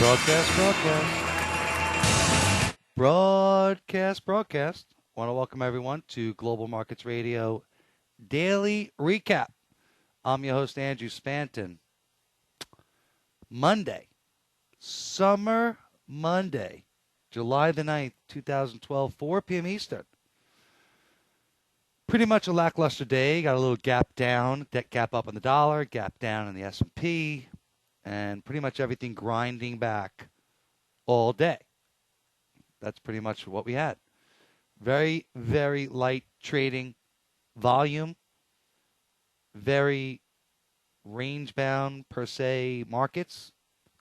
Broadcast. Want to welcome everyone to Global Markets Radio Daily Recap. I'm your host, Andrew Spanton. Monday, Summer Monday, July the 9th, 2012, 4 p.m. Eastern. Pretty much a lackluster day. Got a little gap down, gap up on the dollar, gap down in the S&P, and pretty much everything grinding back all day. That's pretty much what we had. Very, very light trading volume. Very range-bound, per se, markets.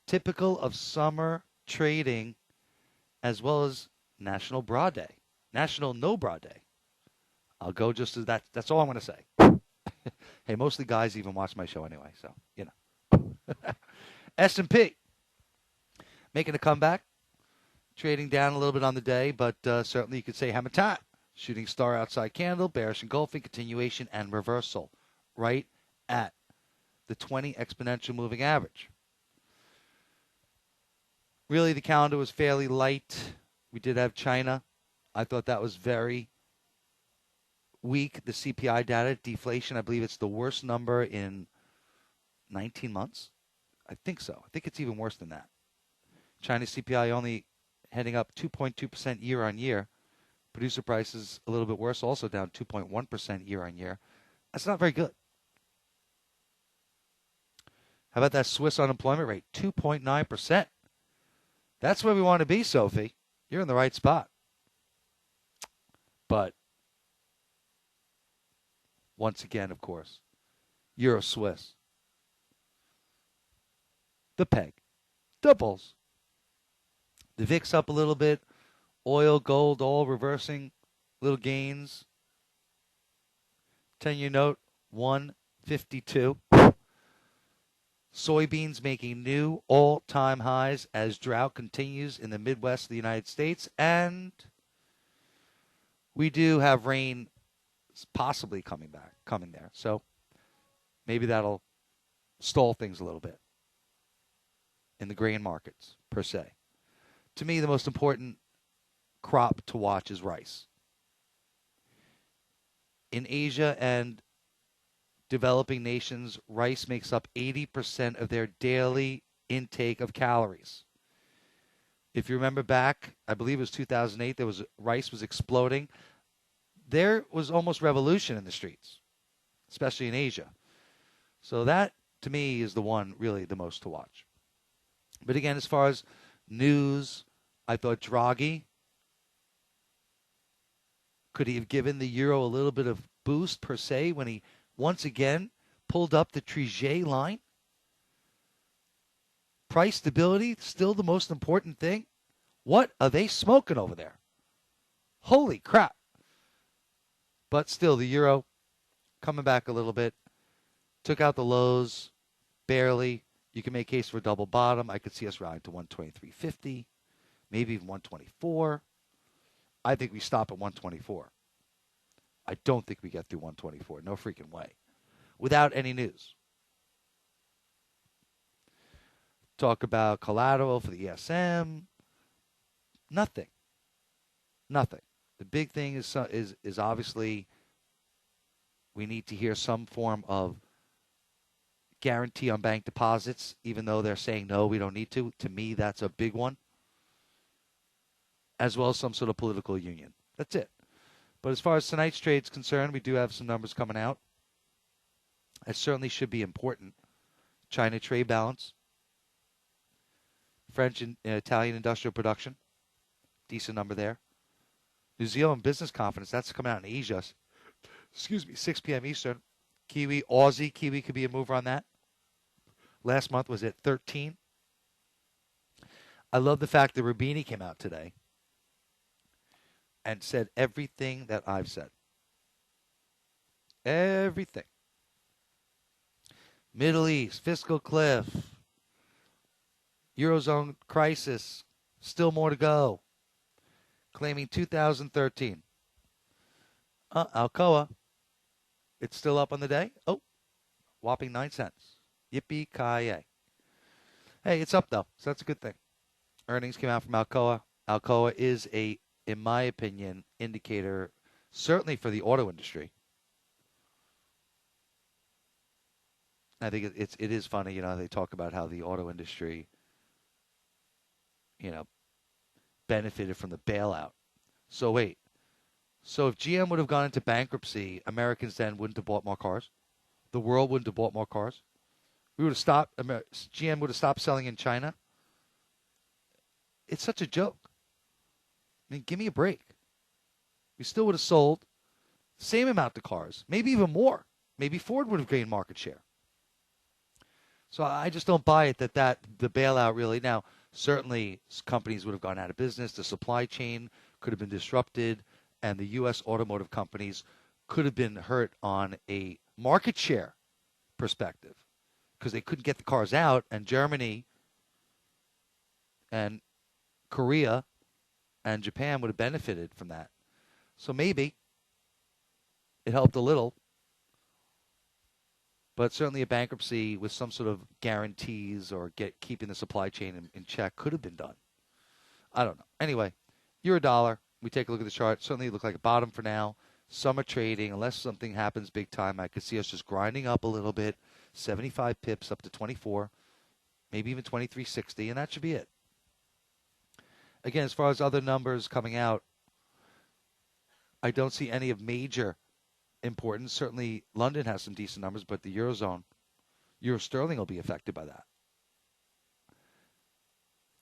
Typical of summer trading as well as National Bra Day. National No Bra Day. I'll go just as that. That's all I'm going to say. Hey, mostly guys even watch my show anyway, so, you know. S&P making a comeback. Trading down a little bit on the day, but certainly you could say Hamatat. Shooting star outside candle, bearish engulfing, continuation, and reversal. Right at the 20 exponential moving average. Really, the calendar was fairly light. We did have China. I thought that was very weak. The CPI data, deflation, I believe it's the worst number in 19 months. I think so. I think it's even worse than that. China's CPI only heading up 2.2% year on year. Producer prices a little bit worse, also down 2.1% year on year. That's not very good. How about that Swiss unemployment rate? 2.9%. That's where we want to be, Sophie. You're in the right spot. But once again, of course, Euro Swiss. The peg. Doubles. The VIX up a little bit. Oil, gold, all reversing. Little gains. 10-year note, 152. Soybeans making new all-time highs as drought continues in the Midwest of the United States. And we do have rain possibly coming there. So maybe that'll stall things a little bit in the grain markets, per se. To me, the most important crop to watch is rice. In Asia and developing nations, rice makes up 80% of their daily intake of calories. If you remember back, I believe it was 2008, rice was exploding. There was almost revolution in the streets, especially in Asia. So that, to me, is the one really the most to watch. But again, as far as news, I thought Draghi, could he have given the euro a little bit of boost per se when he once again pulled up the Trichet line? Price stability, still the most important thing. What are they smoking over there? Holy crap. But still, the euro coming back a little bit. Took out the lows, barely. You can make a case for a double bottom. I could see us riding to 123.50. Maybe even 124. I think we stop at 124. I don't think we get through 124. No freaking way. Without any news. Talk about collateral for the ESM. Nothing. The big thing is obviously we need to hear some form of guarantee on bank deposits, even though they're saying no, we don't need to. To me, that's a big one. As well as some sort of political union. That's it. But as far as tonight's trade is concerned, we do have some numbers coming out. That certainly should be important. China trade balance. French and Italian industrial production. Decent number there. New Zealand business confidence. That's coming out in Asia. 6 p.m. Eastern. Aussie Kiwi could be a mover on that. Last month was at 13. I love the fact that Rubini came out today and said everything that I've said. Everything. Middle East, fiscal cliff, Eurozone crisis, still more to go. Claiming 2013. Alcoa, it's still up on the day. Oh, whopping 9 cents. Yippee-ki-yay. Hey, it's up, though, so that's a good thing. Earnings came out from Alcoa. Alcoa is in my opinion, indicator certainly for the auto industry. I think it is funny, they talk about how the auto industry, you know, benefited from the bailout. So wait, so if GM would have gone into bankruptcy, Americans then wouldn't have bought more cars. The world wouldn't have bought more cars. We would have stopped. GM would have stopped selling in China. It's such a joke. I mean, give me a break. We still would have sold the same amount of cars, maybe even more. Maybe Ford would have gained market share. So I just don't buy it that the bailout really. Now, certainly companies would have gone out of business. The supply chain could have been disrupted, and the U.S. automotive companies could have been hurt on a market share perspective because they couldn't get the cars out, and Germany and Korea and Japan would have benefited from that. So maybe it helped a little, but certainly a bankruptcy with some sort of guarantees or keeping the supply chain in check could have been done. I don't know. Anyway, $1. We take a look at the chart. Certainly it looked like a bottom for now. Summer trading, unless something happens big time, I could see us just grinding up a little bit, 75 pips up to 24, maybe even 23.60, and that should be it. Again, as far as other numbers coming out, I don't see any of major importance. Certainly London has some decent numbers, but the Eurozone, Euro sterling will be affected by that.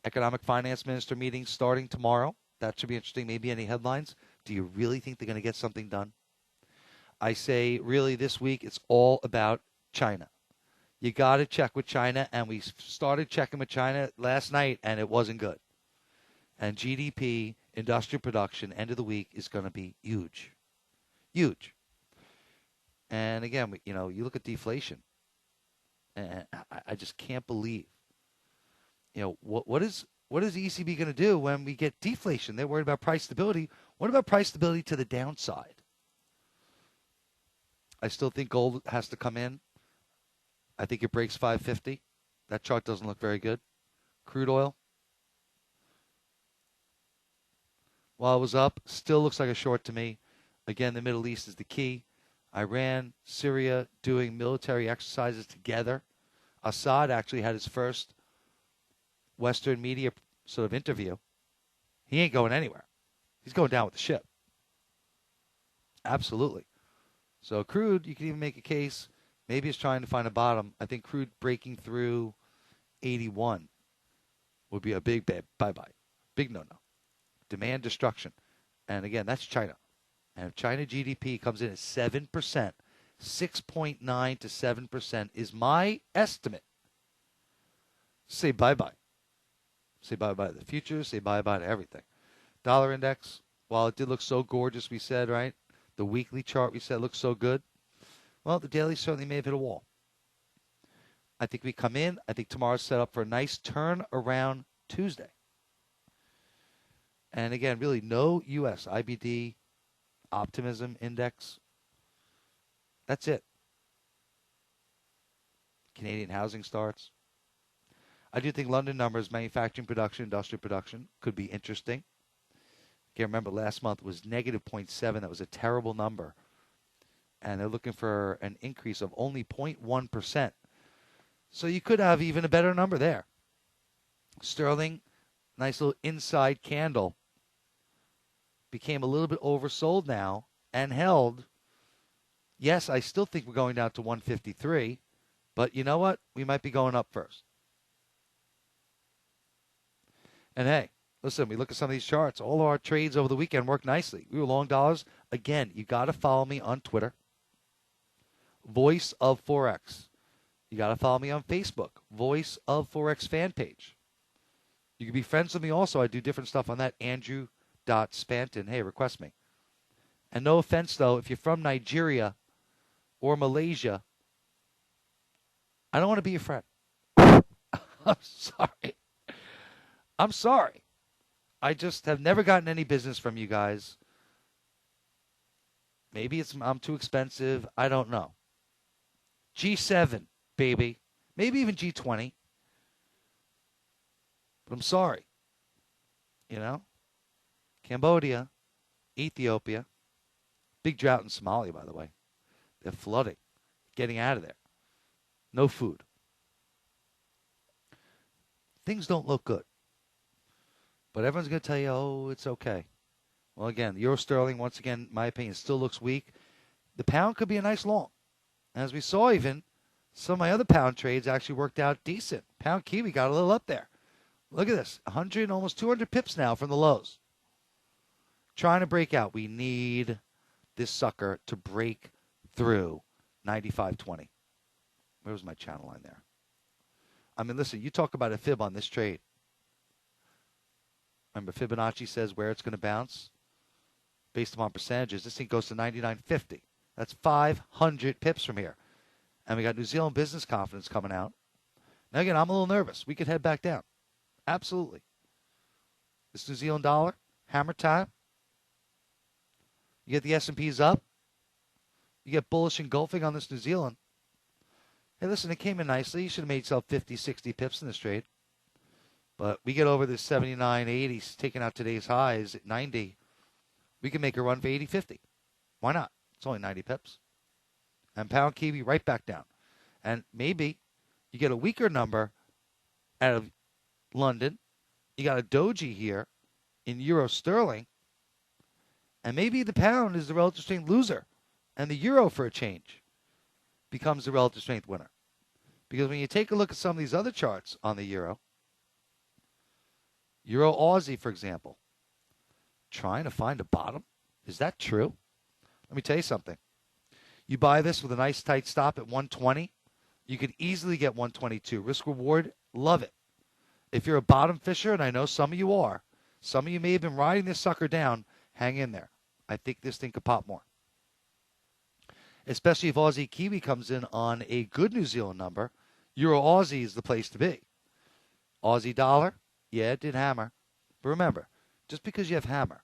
Economic finance minister meeting starting tomorrow. That should be interesting. Maybe any headlines. Do you really think they're going to get something done? I say really this week it's all about China. You got to check with China, and we started checking with China last night, and it wasn't good. And GDP, industrial production, end of the week is going to be huge. Huge. And again, you look at deflation, and I just can't believe, what is the ECB going to do when we get deflation? They're worried about price stability. What about price stability to the downside? I still think gold has to come in. I think it breaks 550. That chart doesn't look very good. Crude oil, while it was up, still looks like a short to me. Again, the Middle East is the key. Iran, Syria doing military exercises together. Assad actually had his first Western media sort of interview. He ain't going anywhere. He's going down with the ship. Absolutely. So crude, you can even make a case. Maybe it's trying to find a bottom. I think crude breaking through 81 would be a big bye-bye. Big no-no. Demand destruction. And again, that's China. And if China GDP comes in at 7%, 6.9 to 7% is my estimate. Say bye-bye. Say bye-bye to the future. Say bye-bye to everything. Dollar index, while it did look so gorgeous, we said, right? The weekly chart we said looks so good. Well, the daily certainly may have hit a wall. I think we come in. I think tomorrow's set up for a nice turnaround Tuesday. And again, really no U.S. IBD optimism index. That's it. Canadian housing starts. I do think London numbers, manufacturing production, industrial production, could be interesting. Again, remember last month was negative 0.7. That was a terrible number. And they're looking for an increase of only 0.1%. So you could have even a better number there. Sterling, nice little inside candle. Became a little bit oversold now and held. Yes, I still think we're going down to 153. But you know what? We might be going up first. And hey, listen, we look at some of these charts. All of our trades over the weekend worked nicely. We were long dollars. Again, you got to follow me on Twitter. Voice of Forex. You got to follow me on Facebook. Voice of Forex fan page. You can be friends with me also. I do different stuff on that. Andrew.Spanton. Hey, request me. And no offense, though, if you're from Nigeria or Malaysia, I don't want to be your friend. I'm sorry. I'm sorry. I just have never gotten any business from you guys. Maybe I'm too expensive. I don't know. G7, baby. Maybe even G20. But I'm sorry. You know, Cambodia, Ethiopia, big drought in Somalia, by the way. They're flooding, getting out of there. No food. Things don't look good. But everyone's going to tell you, oh, it's okay. Well, again, the euro sterling, once again, in my opinion, still looks weak. The pound could be a nice long. As we saw even, some of my other pound trades actually worked out decent. Pound Kiwi got a little up there. Look at this, 100, almost 200 pips now from the lows. Trying to break out. We need this sucker to break through 95.20. Where was my channel line there? I mean, listen, you talk about a fib on this trade. Remember, Fibonacci says where it's going to bounce based upon percentages. This thing goes to 99.50. That's 500 pips from here. And we got New Zealand business confidence coming out. Now, again, I'm a little nervous. We could head back down. Absolutely. This New Zealand dollar, hammer time. You get the S&Ps up. You get bullish engulfing on this New Zealand. Hey, listen, it came in nicely. You should have made yourself 50, 60 pips in this trade. But we get over this 79, 80, taking out today's highs at 90. We can make a run for 80, 50. Why not? It's only 90 pips. And pound Kiwi right back down. And maybe you get a weaker number out of London. You got a doji here in euro sterling. And maybe the pound is the relative strength loser. And the euro, for a change, becomes the relative strength winner. Because when you take a look at some of these other charts on the euro, Euro Aussie, for example, trying to find a bottom. Is that true? Let me tell you something. You buy this with a nice tight stop at 120, you could easily get 122. Risk reward, love it. If you're a bottom fisher, and I know some of you are, some of you may have been riding this sucker down, hang in there. I think this thing could pop more. Especially if Aussie Kiwi comes in on a good New Zealand number, Euro Aussie is the place to be. Aussie dollar, yeah, it did hammer. But remember, just because you have hammer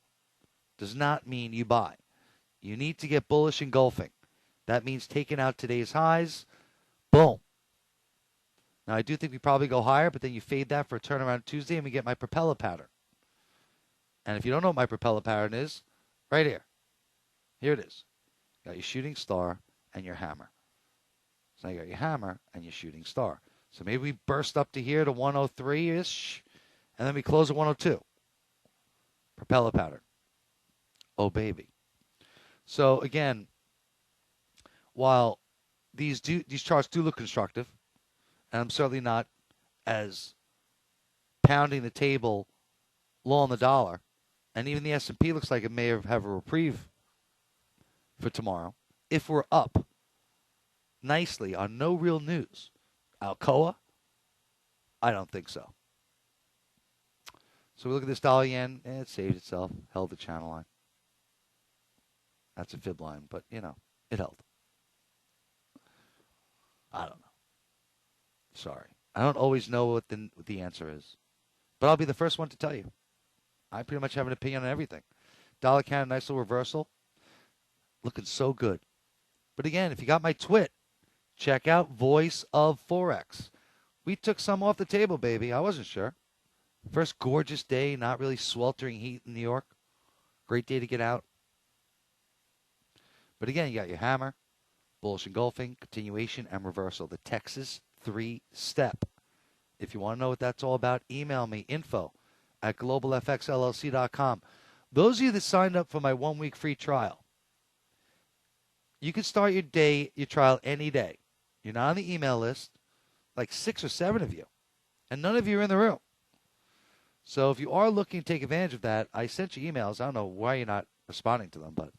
does not mean you buy. You need to get bullish engulfing. That means taking out today's highs. Boom. Now, I do think we probably go higher, but then you fade that for a turnaround Tuesday, and we get my propeller pattern. And if you don't know what my propeller pattern is, right here. Here it is. You got your shooting star and your hammer. So now you got your hammer and your shooting star. So maybe we burst up to here to 103-ish, and then we close at 102. Propeller pattern. Oh, baby. So, again, while these charts do look constructive, and I'm certainly not as pounding the table low on the dollar, and even the S&P looks like it may have a reprieve for tomorrow. If we're up nicely on no real news, Alcoa, I don't think so. So we look at this dollar yen, and it saved itself, held the channel line. That's a fib line, but, it held. I don't know. Sorry. I don't always know what the answer is. But I'll be the first one to tell you. I pretty much have an opinion on everything. Dollar Canada, nice little reversal. Looking so good. But again, if you got my twit, check out Voice of Forex. We took some off the table, baby. I wasn't sure. First gorgeous day, not really sweltering heat in New York. Great day to get out. But again, you got your hammer, bullish engulfing, continuation, and reversal. The Texas 3-step. If you want to know what that's all about, email me, info@globalfxllc.com. Those of you that signed up for my 1-week free trial, you can start your trial any day. You're not on the email list, like 6 or 7 of you, and none of you are in the room. So if you are looking to take advantage of that, I sent you emails. I don't know why you're not responding to them, but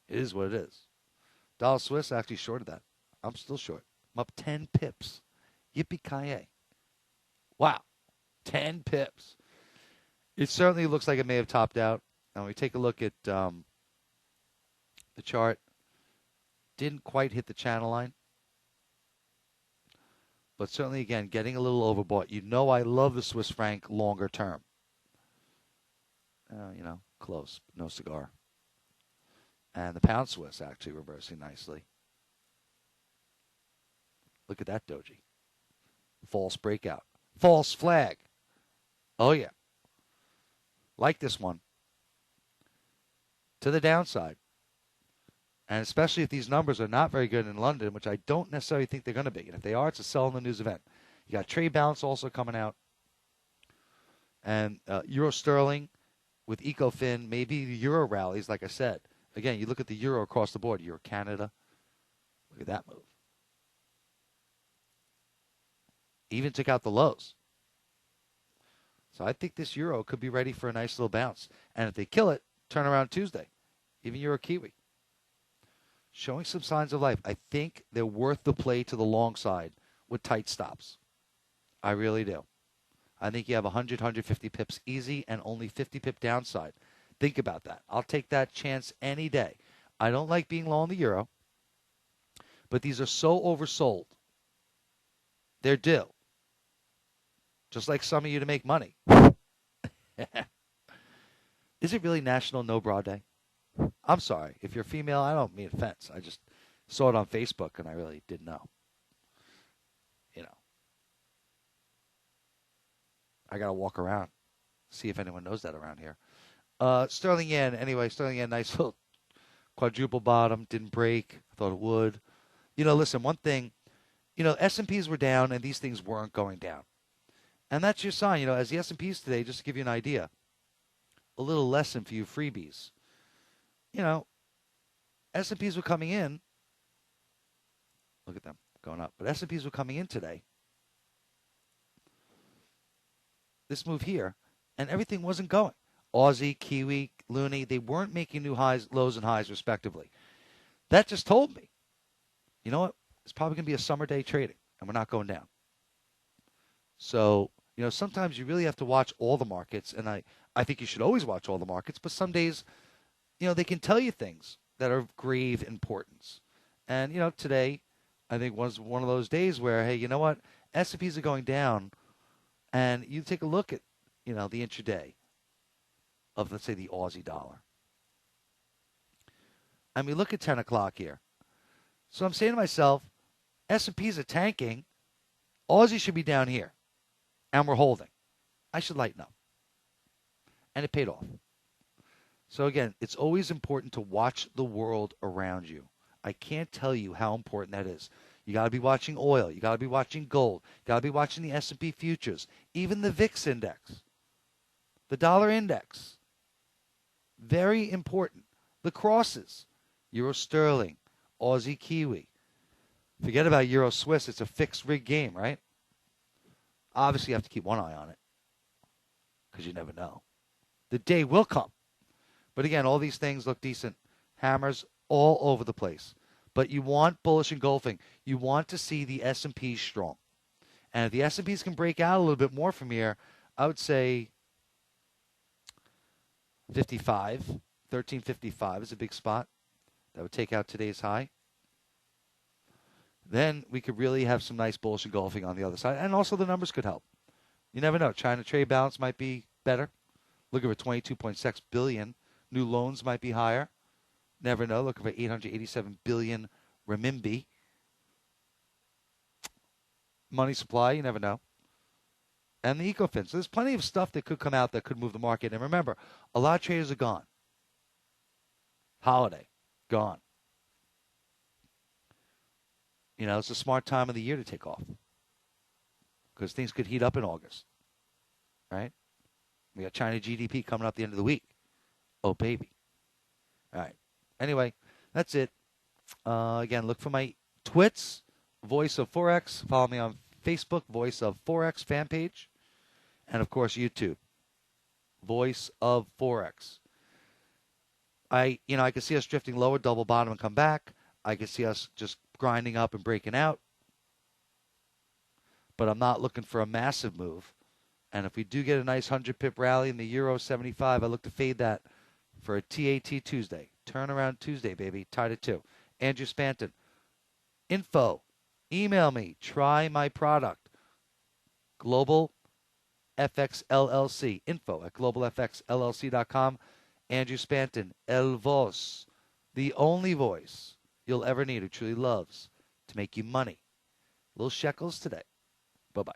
it is what it is. Dollar Swiss actually shorted that. I'm still short. I'm up 10 pips. Yippee-ki-yay. Wow. 10 pips. It certainly looks like it may have topped out. And when we take a look at the chart, didn't quite hit the channel line. But certainly, again, getting a little overbought. You know I love the Swiss franc longer term. Close. No cigar. And the pound Swiss actually reversing nicely. Look at that doji. False breakout. False flag. Oh, yeah. like this one, to the downside. And especially if these numbers are not very good in London, which I don't necessarily think they're going to be. And if they are, it's a sell in the news event. You got trade balance also coming out. And Euro Sterling with EcoFin, maybe the Euro rallies, like I said. Again, you look at the Euro across the board. Euro Canada. Look at that move. Even took out the lows. So I think this Euro could be ready for a nice little bounce. And if they kill it, turn around Tuesday. Even Euro Kiwi. Showing some signs of life. I think they're worth the play to the long side with tight stops. I really do. I think you have 100, 150 pips easy and only 50 pip downside. Think about that. I'll take that chance any day. I don't like being low on the Euro, but these are so oversold. They're due. Just like some of you to make money. Is it really National No Bra Day? I'm sorry. If you're female, I don't mean offense. I just saw it on Facebook, and I really didn't know. You know. I got to walk around, see if anyone knows that around here. Sterling Yen, anyway, Sterling Yen, nice little quadruple bottom, didn't break. I thought it would. You know, listen, one thing, you know, S&Ps were down, and these things weren't going down. And that's your sign, you know, as the S&Ps today, just to give you an idea, a little lesson for you freebies. You know, S&Ps were coming in. Look at them going up. But S&Ps were coming in today. This move here, and everything wasn't going. Aussie, Kiwi, Loonie, they weren't making new highs, lows, and highs, respectively. That just told me, you know what? It's probably going to be a summer day trading, and we're not going down. So, you know, sometimes you really have to watch all the markets, and I think you should always watch all the markets, but some days, you know, they can tell you things that are of grave importance. And, you know, today, I think was one of those days where, hey, you know what? S&Ps are going down, and you take a look at, you know, the intraday of, let's say, the Aussie dollar. I mean, look at 10 o'clock here. So I'm saying to myself, S&Ps are tanking. Aussie should be down here. And we're holding. I should lighten up. And it paid off. So again, it's always important to watch the world around you. I can't tell you how important that is. You got to be watching oil. You got to be watching gold. You got to be watching the S&P futures. Even the VIX index. The dollar index. Very important. The crosses. Euro sterling. Aussie Kiwi. Forget about Euro Swiss. It's a fixed rig game, right? Obviously, you have to keep one eye on it. Because you never know. The day will come. But again, all these things look decent. Hammers all over the place. But you want bullish engulfing. You want to see the S&P strong. And if the S&Ps can break out a little bit more from here, I would say 55, 1355 is a big spot. That would take out today's high. Then we could really have some nice bullish engulfing on the other side. And also the numbers could help. You never know. China trade balance might be better. Look at 22.6 billion. New loans might be higher. Never know. Looking for 887 billion renminbi. Money supply, you never know. And the EcoFin. So there's plenty of stuff that could come out that could move the market. And remember, a lot of traders are gone. Holiday, gone. You know, it's a smart time of the year to take off. Because things could heat up in August. Right? We got China GDP coming up the end of the week. Oh, baby. All right. Anyway, that's it. Again, look for my twits, Voice of Forex. Follow me on Facebook, Voice of Forex fan page. And, of course, YouTube, Voice of Forex. I can see us drifting lower, double bottom, and come back. I can see us just grinding up and breaking out. But I'm not looking for a massive move. And if we do get a nice 100-pip rally in the Euro 75, I look to fade that for a TAT Tuesday. Turnaround Tuesday, baby. Tied at 2. Andrew Spanton. Info. Email me. Try my product. Global FX LLC. Info at globalfxllc.com. Andrew Spanton. El Voz. The only voice you'll ever need who truly loves to make you money. Little shekels today. Bye-bye.